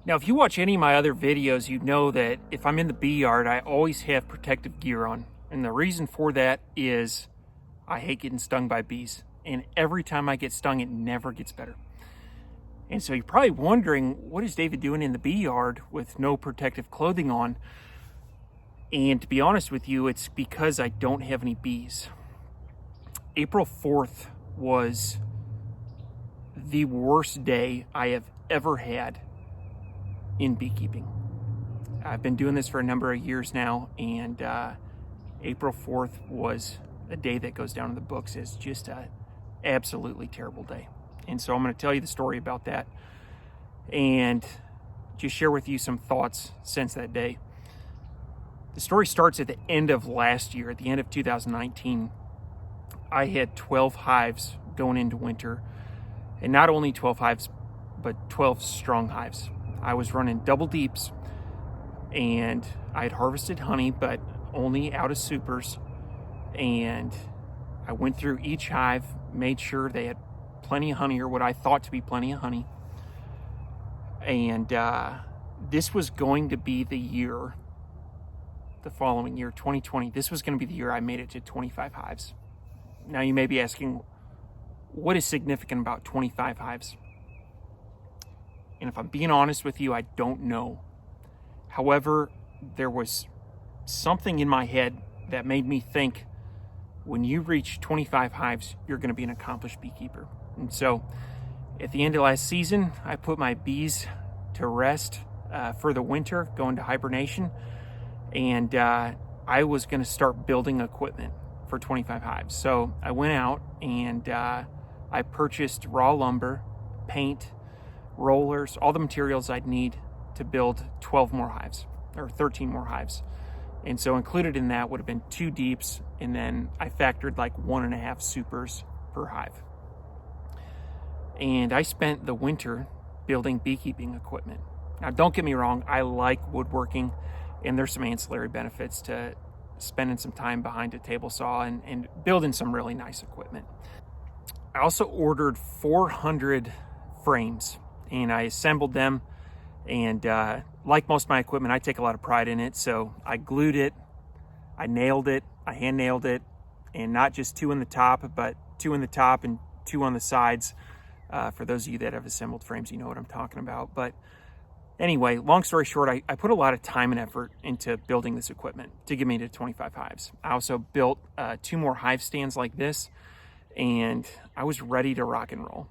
Now, if you watch any of my other videos, you know that if I'm in the bee yard, I always have protective gear on. And the reason for that is I hate getting stung by bees. And every time I get stung, it never gets better. And so you're probably wondering, what is David doing in the bee yard with no protective clothing on? And to be honest with you, it's because I don't have any bees. April 4th was the worst day I have ever had in beekeeping. I've been doing this for a number of years now, and April 4th was a day that goes down in the books as just an absolutely terrible day. And so I'm going to tell you the story about that and just share with you some thoughts since that day. The story starts at the end of last year, at the end of 2019. I had 12 hives going into winter, and not only 12 hives, but 12 strong hives. I was running double deeps, and I had harvested honey, but only out of supers. And I went through each hive, made sure they had plenty of honey, or what I thought to be plenty of honey. And this was going to be the year, the following year, 2020. This was going to be the year I made it to 25 hives. Now you may be asking, what is significant about 25 hives? And if I'm being honest with you, I don't know. However, there was something in my head that made me think, when you reach 25 hives, you're going to be an accomplished beekeeper. And so at the end of last season, I put my bees to rest for the winter, go into hibernation. And I was going to start building equipment for 25 hives. So I went out and I purchased raw lumber, paint, rollers, all the materials I'd need to build 12 more hives, or 13 more hives. And so included in that would have been 2 deeps, and then I factored like 1.5 supers per hive. And I spent the winter building beekeeping equipment. Now, don't get me wrong, I like woodworking, and there's some ancillary benefits to spending some time behind a table saw and building some really nice equipment. I also ordered 400 frames, and I assembled them. And like most of my equipment, I take a lot of pride in it. So I glued it, I nailed it, I hand nailed it, and not just 2 in the top, but 2 in the top and 2 on the sides. For those of you that have assembled frames, you know what I'm talking about. But anyway, long story short, I put a lot of time and effort into building this equipment to get me to 25 hives. I also built 2 more hive stands like this, and I was ready to rock and roll.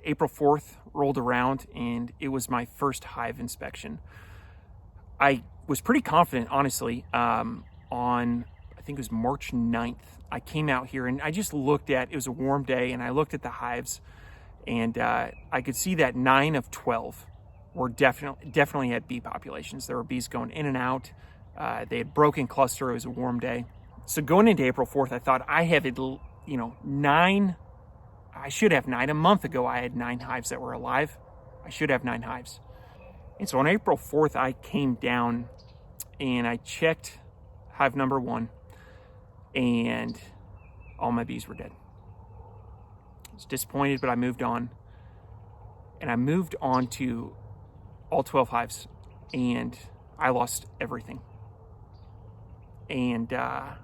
April 4th rolled around, and it was my first hive inspection. I was pretty confident, honestly. On, I think it was March 9th, I came out here and I just looked at, it was a warm day, and I looked at the hives, and I could see that 9 of 12 were definitely had bee populations. There were bees going in and out. They had broken cluster. It was a warm day. So going into April 4th, I thought I have, 9. I should have 9. A month ago, I had 9 hives that were alive. I should have 9 hives. And so on April 4th, I came down and I checked hive number 1, and all my bees were dead. I was disappointed, but I moved on. And I moved on to all 12 hives, and I lost everything. And to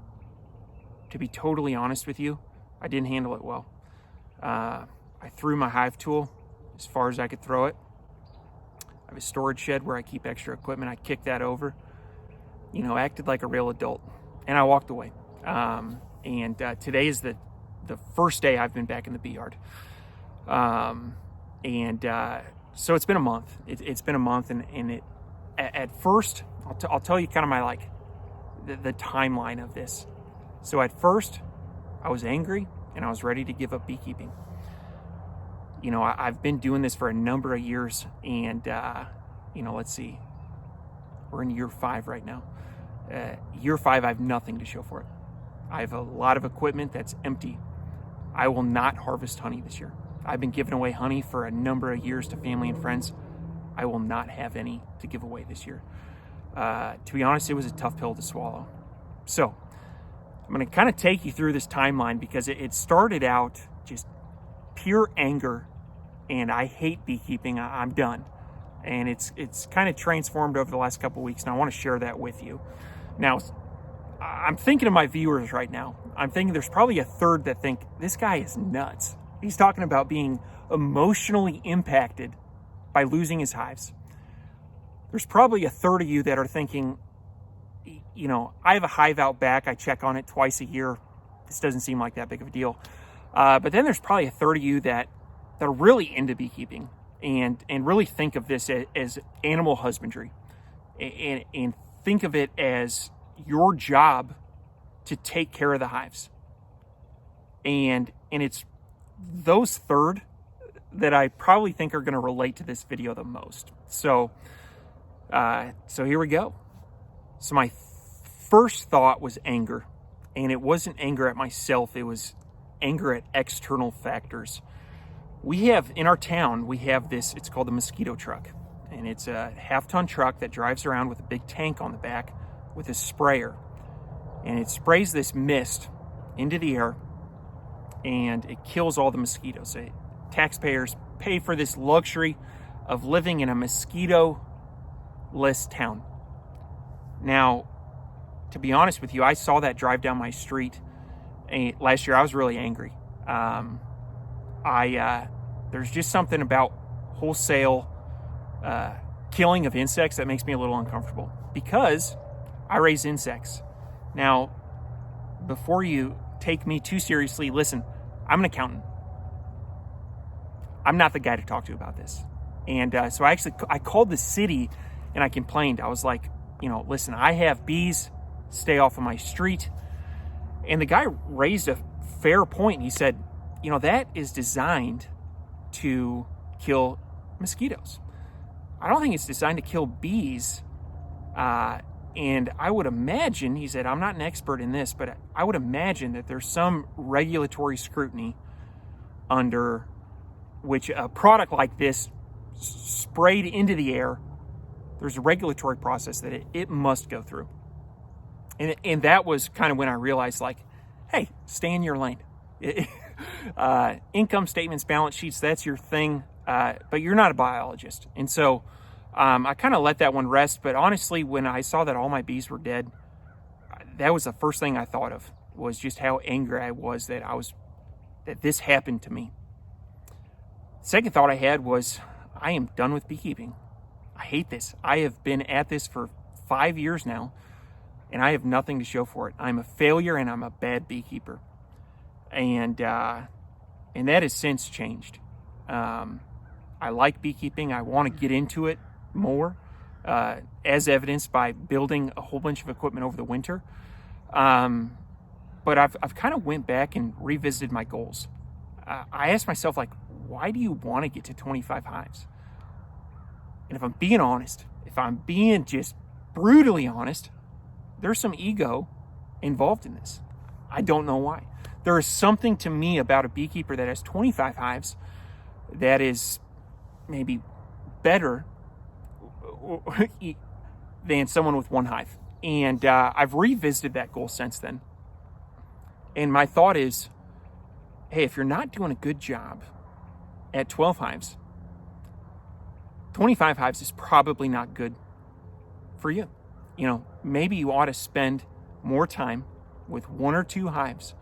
be totally honest with you, I didn't handle it well. I threw my hive tool as far as I could throw it. I have a storage shed where I keep extra equipment. I kicked that over, acted like a real adult, and I walked away. And today is the first day I've been back in the bee yard. So it's been a month. It's been a month, and it at first, I'll tell you kind of my the timeline of this. So at first, I was angry and I was ready to give up beekeeping. I've been doing this for a number of years, and let's see, we're in year 5 right now. Year 5, I have nothing to show for it. I have a lot of equipment that's empty. I will not harvest honey this year. I've been giving away honey for a number of years to family and friends. I will not have any to give away this year. To be honest, it was a tough pill to swallow. So I'm going to kind of take you through this timeline, because it started out just pure anger, and I hate beekeeping. I'm done. and it's kind of transformed over the last couple of weeks, and I want to share that with you. Now, I'm thinking of my viewers right now. I'm thinking there's probably a third that think this guy is nuts. He's talking about being emotionally impacted by losing his hives. There's probably a third of you that are thinking, you know, I have a hive out back. I check on it twice a year. This doesn't seem like that big of a deal. But then there's probably a third of you that are really into beekeeping and really think of this as animal husbandry and think of it as your job to take care of the hives. And it's those third that I probably think are going to relate to this video the most. So here we go. So my first thought was anger, and it wasn't anger at myself. It was anger at external factors. We have in our town, we have this, it's called the mosquito truck, and it's a half-ton truck that drives around with a big tank on the back with a sprayer, and it sprays this mist into the air, and it kills all the mosquitoes. Taxpayers pay for this luxury of living in a mosquito-less town. Now, to be honest with you, I saw that drive down my street last year. I was really angry. There's just something about wholesale killing of insects that makes me a little uncomfortable because I raise insects. Now, before you take me too seriously, listen, I'm an accountant. I'm not the guy to talk to about this. And so I called the city and I complained. I was like, you know, listen, I have bees, stay off of my street. And the guy raised a fair point. He said, you know, that is designed to kill mosquitoes. I don't think it's designed to kill bees. And I would imagine, he said, I'm not an expert in this, but I would imagine that there's some regulatory scrutiny under which a product like this sprayed into the air, there's a regulatory process that it must go through. And that was kind of when I realized, like, hey, stay in your lane. Income statements, balance sheets, that's your thing, but you're not a biologist. And so I kind of let that one rest. But honestly, when I saw that all my bees were dead, that was the first thing I thought of, was just how angry I was that this happened to me. Second thought I had was, I am done with beekeeping. I hate this. I have been at this for 5 years now, and I have nothing to show for it. I'm a failure, and I'm a bad beekeeper. And that has since changed. I like beekeeping. I want to get into it more, as evidenced by building a whole bunch of equipment over the winter. But I've kind of went back and revisited my goals. I asked myself, like, why do you want to get to 25 hives? And if I'm being honest, if I'm being just brutally honest, there's some ego involved in this. I don't know why. There is something to me about a beekeeper that has 25 hives that is maybe better than someone with one hive. And I've revisited that goal since then. And my thought is, hey, if you're not doing a good job at 12 hives, 25 hives is probably not good for you. You know, maybe you ought to spend more time with 1 or 2 hives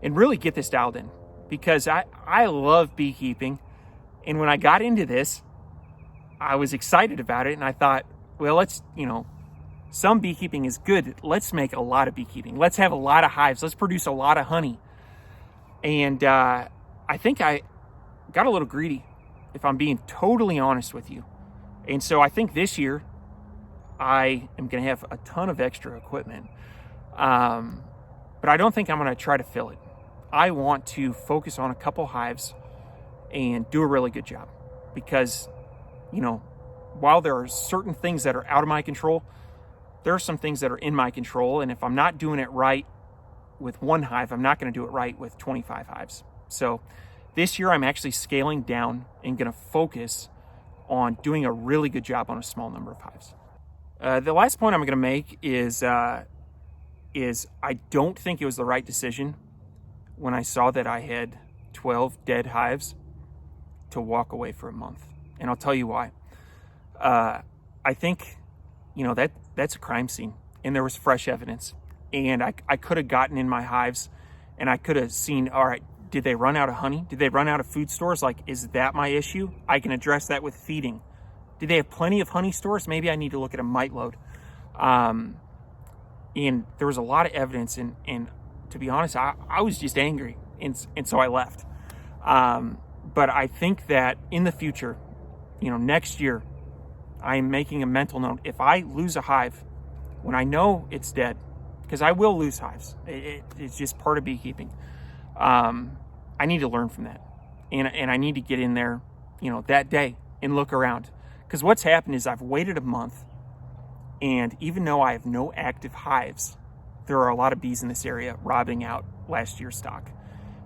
and really get this dialed in, because I love beekeeping. And when I got into this, I was excited about it. And I thought, well, some beekeeping is good. Let's make a lot of beekeeping. Let's have a lot of hives. Let's produce a lot of honey. And I think I got a little greedy, if I'm being totally honest with you. And so I think this year I am going to have a ton of extra equipment. But I don't think I'm going to try to fill it. I want to focus on a couple hives and do a really good job, because, you know, while there are certain things that are out of my control, there are some things that are in my control. And if I'm not doing it right with 1 hive, I'm not going to do it right with 25 hives. So this year I'm actually scaling down and going to focus on doing a really good job on a small number of hives. The last point I'm going to make is I don't think it was the right decision when I saw that I had 12 dead hives to walk away for a month. And I'll tell you why. I think, that's a crime scene, and there was fresh evidence. And I could have gotten in my hives and I could have seen, all right, did they run out of honey? Did they run out of food stores? Like, is that my issue? I can address that with feeding. Did they have plenty of honey stores? Maybe I need to look at a mite load. And there was a lot of evidence, and to be honest, I was just angry, and so I left. But I think that in the future, next year, I'm making a mental note. If I lose a hive, when I know it's dead, because I will lose hives, it's just part of beekeeping. I need to learn from that, and I need to get in there, that day and look around. Because what's happened is I've waited a month, and even though I have no active hives, there are a lot of bees in this area robbing out last year's stock.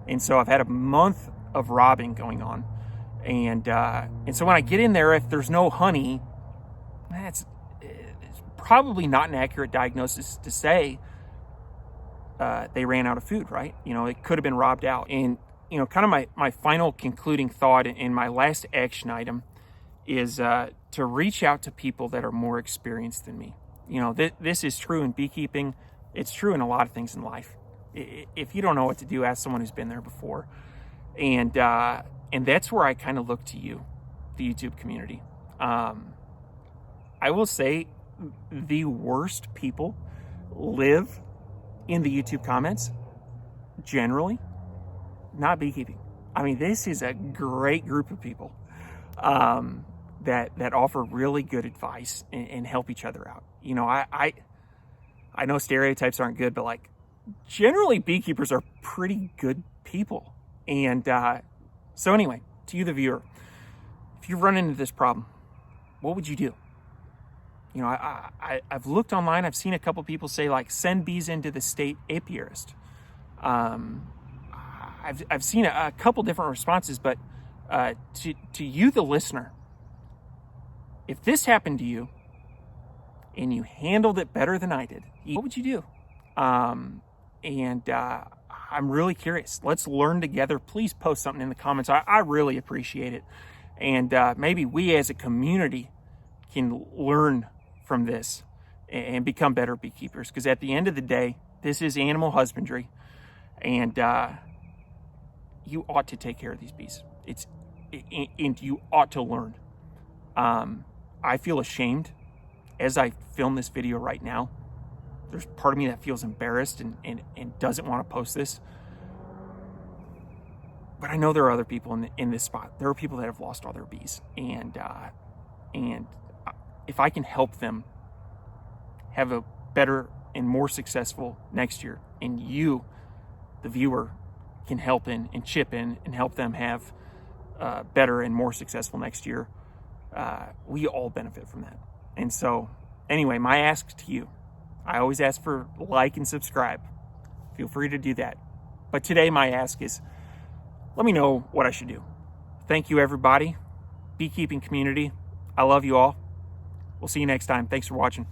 And so I've had a month of robbing going on. And so when I get in there, if there's no honey, it's probably not an accurate diagnosis to say they ran out of food, right? It could have been robbed out. And, kind of my final concluding thought and my last action item is to reach out to people that are more experienced than me. This is true in beekeeping. It's true in a lot of things in life. If you don't know what to do, ask someone who's been there before. And that's where I kind of look to you, the YouTube community. I will say the worst people live in the YouTube comments, generally, not beekeeping. I mean, this is a great group of people that offer really good advice and help each other out. I know stereotypes aren't good, but generally beekeepers are pretty good people. And so anyway, to you, the viewer, if you run into this problem, what would you do? I've looked online. I've seen a couple people say send bees into the state apiarist. I've seen a couple different responses, but to you, the listener, if this happened to you and you handled it better than I did, what would you do? I'm really curious. Let's learn together. Please post something in the comments. I really appreciate it. And maybe we as a community can learn from this and become better beekeepers. Because at the end of the day, this is animal husbandry. And you ought to take care of these bees. And you ought to learn. I feel ashamed as I film this video right now. There's part of me that feels embarrassed and doesn't want to post this. But I know there are other people in this spot. There are people that have lost all their bees. And if I can help them have a better and more successful next year, and you, the viewer, can help and chip in and help them have better and more successful next year, we all benefit from that. And so, anyway, my ask to you, I always ask for like and subscribe. Feel free to do that. But today my ask is, let me know what I should do. Thank you, everybody. Beekeeping community, I love you all. We'll see you next time. Thanks for watching.